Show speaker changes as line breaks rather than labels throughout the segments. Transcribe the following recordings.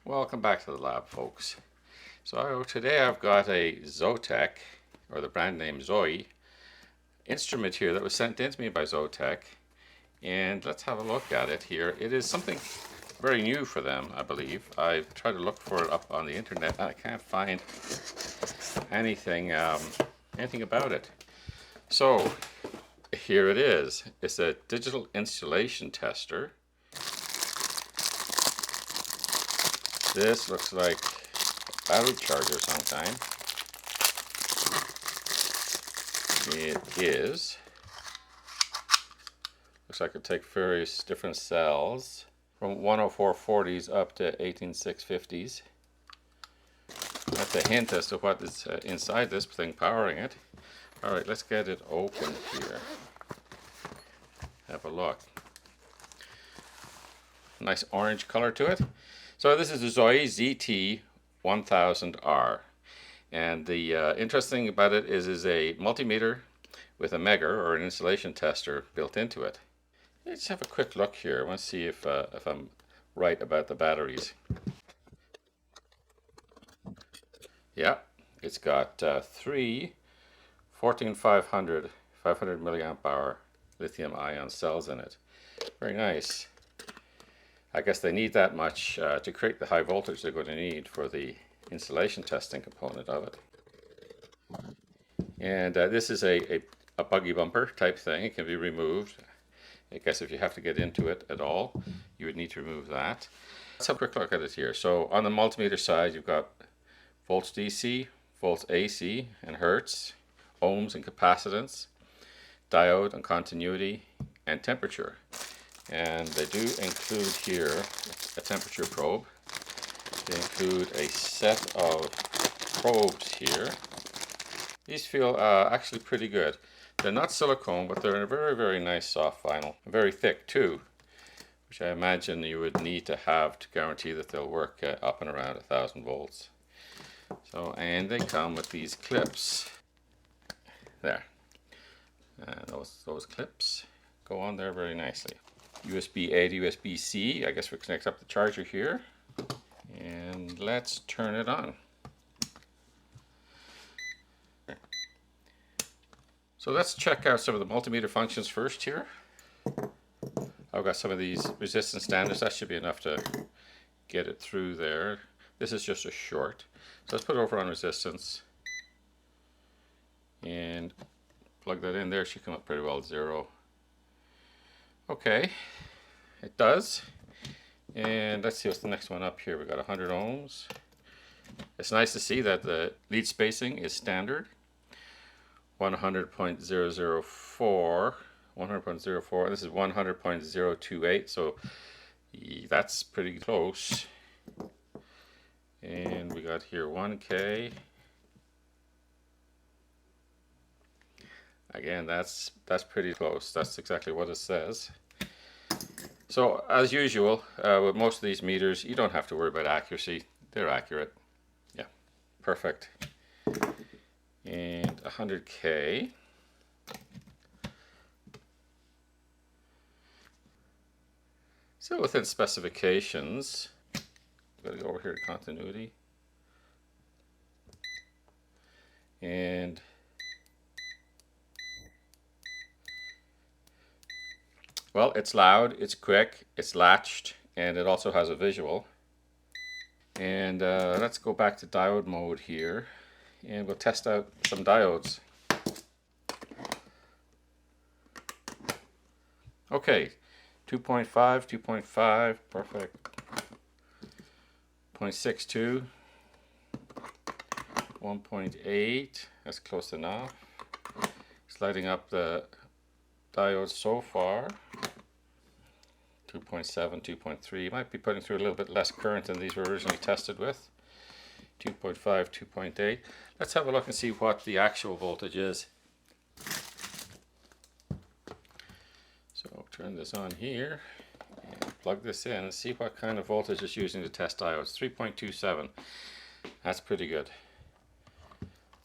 Welcome back to the lab, folks. So today I've got a ZOYtek, or the brand name ZOYI, instrument here that was sent in to me by ZOYtek, and let's have a look at it here. It is something very new for them, I believe. I've tried to look for it up on the internet and I can't find anything about it. So here it is. It's a digital installation tester. This looks like a battery charger of some kind. It is. Looks like it takes various different cells from 10440s up to 18650s. That's a hint as to what is inside this thing powering it. Alright, let's get it open here. Have a look. Nice orange color to it. So this is the ZOYI ZT-1000R, and the interesting thing about it is a multimeter with a megger or an installation tester built into it. Let's have a quick look here. I want to see if I'm right about the batteries. Yeah, it's got three 14500 500 milliamp hour lithium ion cells in it. Very nice. I guess they need that much to create the high voltage they're going to need for the installation testing component of it. And this is a buggy bumper type thing. It can be removed. I guess if you have to get into it at all, you would need to remove that. Let's have a quick look at it here. So on the multimeter side, you've got volts DC, volts AC and hertz, ohms and capacitance, diode and continuity, and temperature. And they do include here a temperature probe. They include a set of probes here. These feel actually pretty good. They're not silicone, but they're a very, very nice soft vinyl. Very thick too, which I imagine you would need to have to guarantee that they'll work up and around 1000 volts. So, and they come with these clips. There. And those clips go on there very nicely. USB-A to USB-C. I guess we connect up the charger here. And let's turn it on. So let's check out some of the multimeter functions first here. I've got some of these resistance standards. That should be enough to get it through there. This is just a short. So let's put it over on resistance. And plug that in there. It should come up pretty well at 0. Okay, it does. And let's see what's the next one up here. We've got 100 ohms. It's nice to see that the lead spacing is standard. 100.004. 100.04. This is 100.028. So that's pretty close. And we got here 1K. Again, that's pretty close. That's exactly what it says. So as usual, with most of these meters, you don't have to worry about accuracy. They're accurate. Yeah, perfect. And 100K. So within specifications, gotta go over here to continuity. And well, it's loud, it's quick, it's latched, and it also has a visual. And let's go back to diode mode here, and we'll test out some diodes. Okay, 2.5, 2.5, perfect. 0.62, 1.8, that's close enough. It's lighting up the diodes so far. 2.7, 2.3, might be putting through a little bit less current than these were originally tested with. 2.5, 2.8. Let's have a look and see what the actual voltage is. So turn this on here and plug this in and see what kind of voltage it's using to test diodes. 3.27. That's pretty good.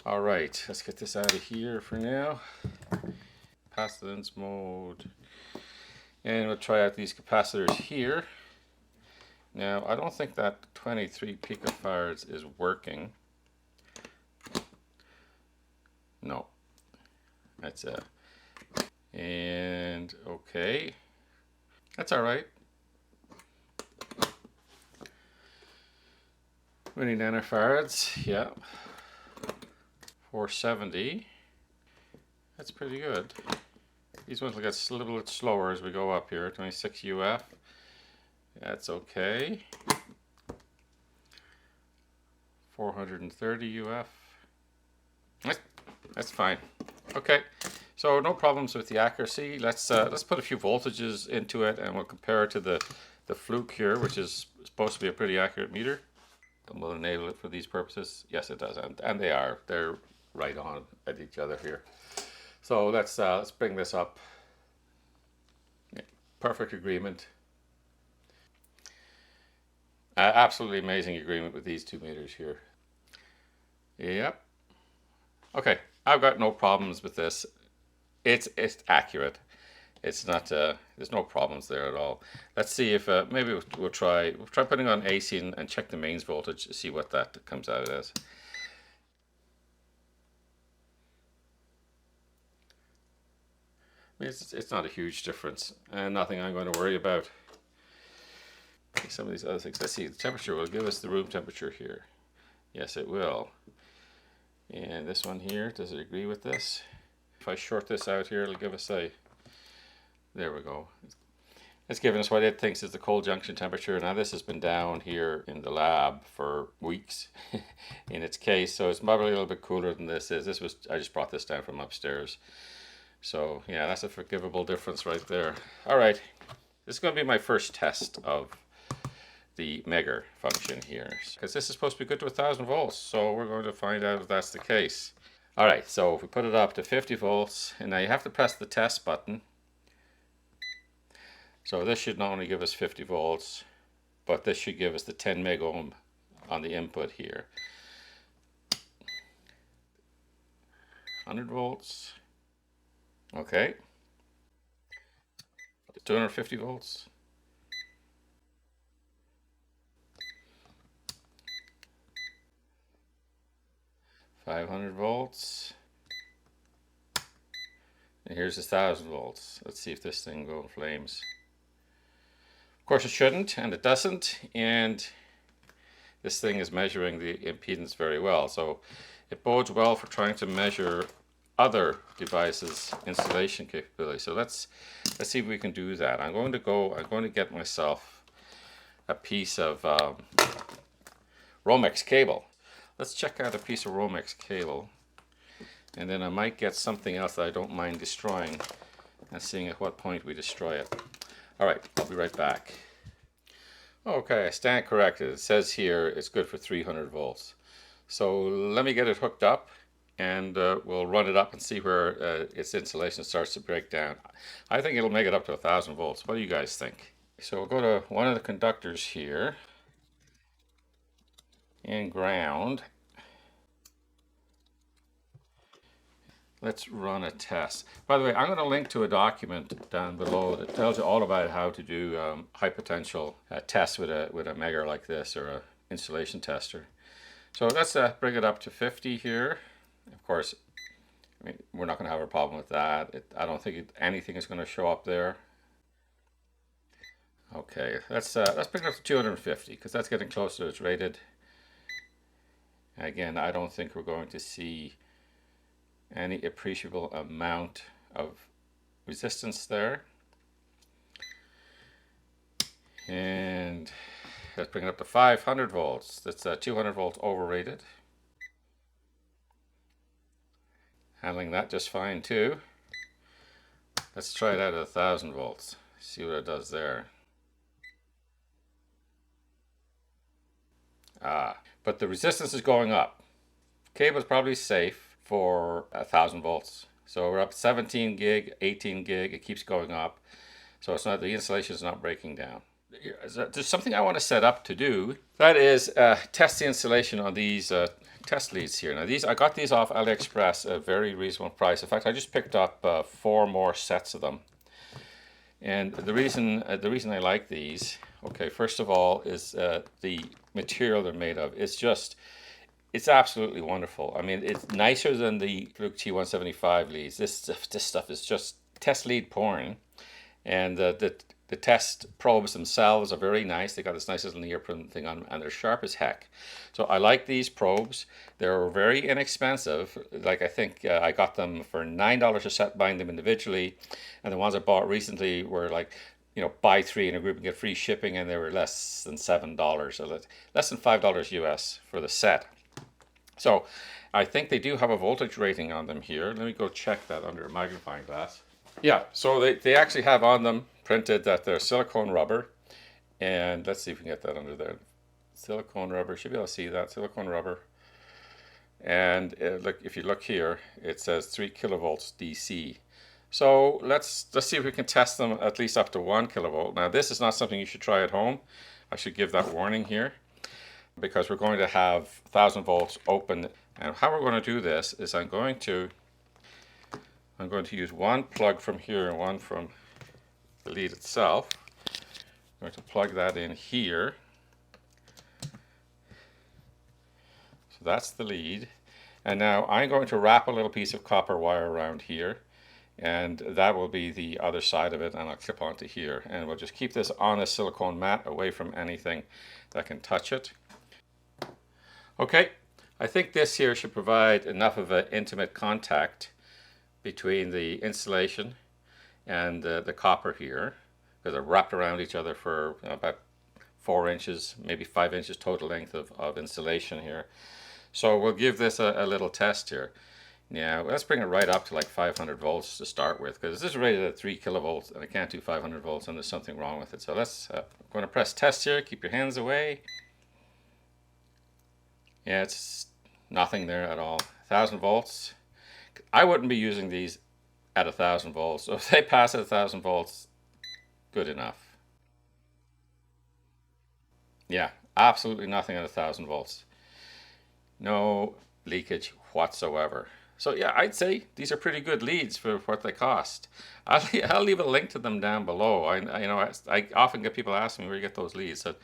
Alright, let's get this out of here for now. Capacitance mode. And we'll try out these capacitors here. Now, I don't think that 23 picofarads is working. No, that's and okay, that's all right. 20 nanofarads, yeah. 470. That's pretty good. These ones will get a little bit slower as we go up here. 26 UF. That's okay. 430 UF. That's fine. Okay. So no problems with the accuracy. Let's put a few voltages into it, and we'll compare it to the Fluke here, which is supposed to be a pretty accurate meter. And we'll enable it for these purposes. Yes, it does, and they are. They're right on at each other here. So let's bring this up. Yeah, perfect agreement. Absolutely amazing agreement with these 2 meters here. Yep. Okay, I've got no problems with this. It's accurate. It's not. There's no problems there at all. Let's see if maybe we'll try putting on AC and check the mains voltage to see what that comes out as. I mean, it's not a huge difference, and nothing I'm going to worry about. Some of these other things. Let's see. The temperature will give us the room temperature here. Yes, it will. And this one here, does it agree with this? If I short this out here, it'll give us a. There we go. It's giving us what it thinks is the cold junction temperature. Now this has been down here in the lab for weeks in its case, so it's probably a little bit cooler than this is. I just brought this down from upstairs. So yeah, that's a forgivable difference right there. All right, this is going to be my first test of the Megger function here, because this is supposed to be good to 1000 volts, so we're going to find out if that's the case. All right, so if we put it up to 50 volts, and now you have to press the test button. So this should not only give us 50 volts, but this should give us the 10 megohm on the input here. 100 volts. Okay. 250 volts. 500 volts. And here's 1000 volts. Let's see if this thing goes in flames. Of course it shouldn't, and it doesn't, and this thing is measuring the impedance very well, so it bodes well for trying to measure other devices' installation capability. So let's see if we can do that. I'm going to get myself a piece of Romex cable. Let's check out a piece of Romex cable, and then I might get something else that I don't mind destroying, and seeing at what point we destroy it. All right, I'll be right back. Okay, I stand corrected. It says here it's good for 300 volts. So let me get it hooked up, and we'll run it up and see where its insulation starts to break down. I think it'll make it up to 1000 volts. What do you guys think? So we'll go to one of the conductors here, and ground. Let's run a test. By the way, I'm going to link to a document down below that tells you all about how to do high potential tests with a Megger like this, or an insulation tester. So let's bring it up to 50 here. Of course, I mean, we're not going to have a problem with that. I don't think anything is going to show up there. Okay, let's bring it up to 250, because that's getting closer to its rated. Again, I don't think we're going to see any appreciable amount of resistance there. And let's bring it up to 500 volts. That's 200 volts overrated. Handling that just fine too. Let's try it out at 1000 volts. See what it does there. But the resistance is going up. Cable is probably safe for 1000 volts. So we're up 17 gig, 18 gig, it keeps going up. So it's not, the insulation is not breaking down. There's something I want to set up to do. That is test the insulation on these test leads here. Now I got these off AliExpress at a very reasonable price. In fact, I just picked up 4 more sets of them. And the reason I like these, Okay, first of all is the material they're made of. It's absolutely wonderful. I mean, it's nicer than the Fluke T175 leads. This stuff is just test lead porn, and the test probes themselves are very nice. They got this nice little neoprene thing on, and they're sharp as heck. So I like these probes. They're very inexpensive. Like, I think I got them for $9 a set, buying them individually, and the ones I bought recently were like, you know, buy three in a group and get free shipping, and they were less than $7, so less than $5 US for the set. So I think they do have a voltage rating on them here. Let me go check that under a magnifying glass. Yeah, so they actually have on them printed that they're silicone rubber, and let's see if we can get that under there. Silicone rubber, should be able to see that, silicone rubber. And look, if you look here, it says 3 kilovolts DC. So let's see if we can test them at least up to 1 kilovolt. Now, this is not something you should try at home. I should give that warning here, because we're going to have 1000 volts open. And how we're going to do this is I'm going to use one plug from here and one from the lead itself. I'm going to plug that in here. So that's the lead. And now I'm going to wrap a little piece of copper wire around here, and that will be the other side of it, and I'll clip onto here. And we'll just keep this on a silicone mat away from anything that can touch it. Okay, I think this here should provide enough of an intimate contact between the insulation and the copper here, because they're wrapped around each other for about 4 inches, maybe 5 inches total length of insulation here. So we'll give this a little test here. Now let's bring it right up to like 500 volts to start with, because this is rated at 3 kilovolts and it can't do 500 volts, and there's something wrong with it. So I'm going to press test here. Keep your hands away. Yeah, it's nothing there at all. 1000 volts. I wouldn't be using these at 1000 volts. So if they pass at 1000 volts, good enough. Yeah, absolutely nothing at 1000 volts. No leakage whatsoever. So yeah, I'd say these are pretty good leads for what they cost. I'll leave a link to them down below. I often get people asking me where you get those leads, so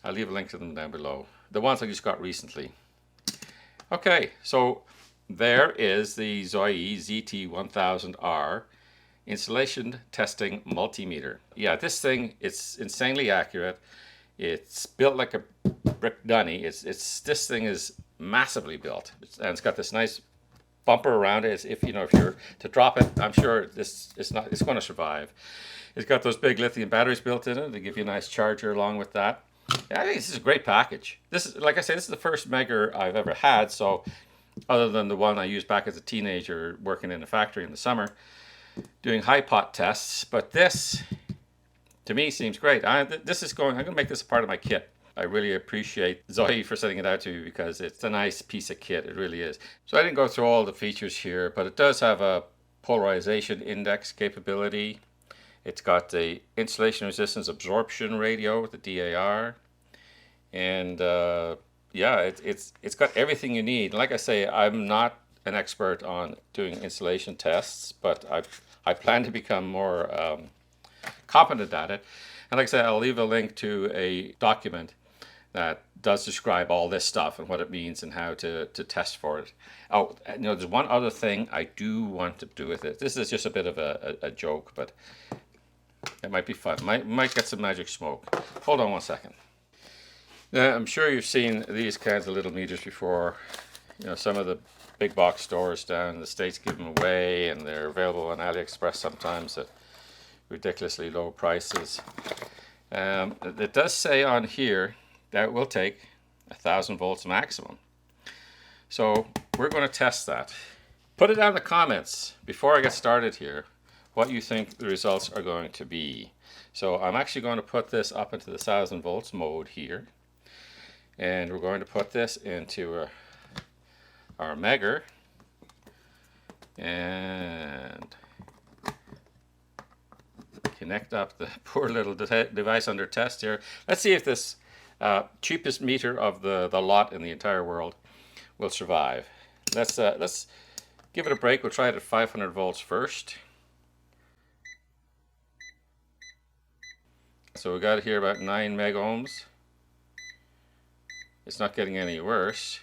I'll leave a link to them down below. The ones I just got recently. Okay, so there is the ZOYI ZT-1000R insulation testing multimeter. Yeah, this thing, it's insanely accurate. It's built like a brick dunny. This thing is massively built, and it's got this nice bumper around it. If you were to drop it, I'm sure it's going to survive. It's got those big lithium batteries built in it. They give you a nice charger along with that. Yeah, I think this is a great package. This is, like I say, this is the first Megger I've ever had. So, other than the one I used back as a teenager working in a factory in the summer, doing high pot tests, but this, to me, seems great. I'm going to make this a part of my kit. I really appreciate ZOYI for sending it out to me, because it's a nice piece of kit. It really is. So I didn't go through all the features here, but it does have a polarization index capability. It's got the insulation resistance absorption radio with the DAR, and yeah, it's got everything you need. Like I say, I'm not an expert on doing insulation tests, but I plan to become more competent at it. And like I said, I'll leave a link to a document that does describe all this stuff and what it means and how to test for it. Oh, there's one other thing I do want to do with it. This is just a bit of a joke, but it might be fun. Might get some magic smoke. Hold on one second. Now, I'm sure you've seen these kinds of little meters before. Some of the big box stores down in the States give them away, and they're available on AliExpress sometimes at ridiculously low prices. It does say on here that it will take 1000 volts maximum. So we're going to test that. Put it down in the comments before I get started here what you think the results are going to be. So I'm actually going to put this up into the 1000 volts mode here, and we're going to put this into our Megger, and connect up the poor little device under test here. Let's see if this cheapest meter of the lot in the entire world will survive. Let's give it a break. We'll try it at 500 volts first. So we got here about 9 megohms. It's not getting any worse.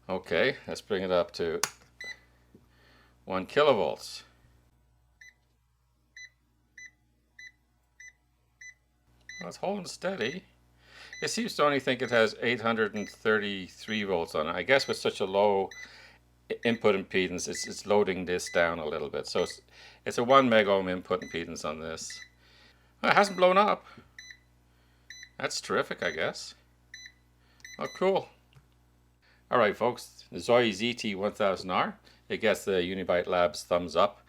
Okay, let's bring it up to 1 kilovolts. Well, it's holding steady. It seems to only think it has 833 volts on it. I guess with such a low input impedance, it's loading this down a little bit. So it's a 1 megohm input impedance on this. Well, it hasn't blown up. That's terrific, I guess. Oh, cool. All right, folks, the ZOYI ZT-1000R. It gets the Uni-Byte Labs thumbs up.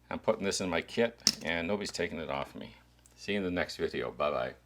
I'm putting this in my kit, and nobody's taking it off me. See you in the next video. Bye-bye.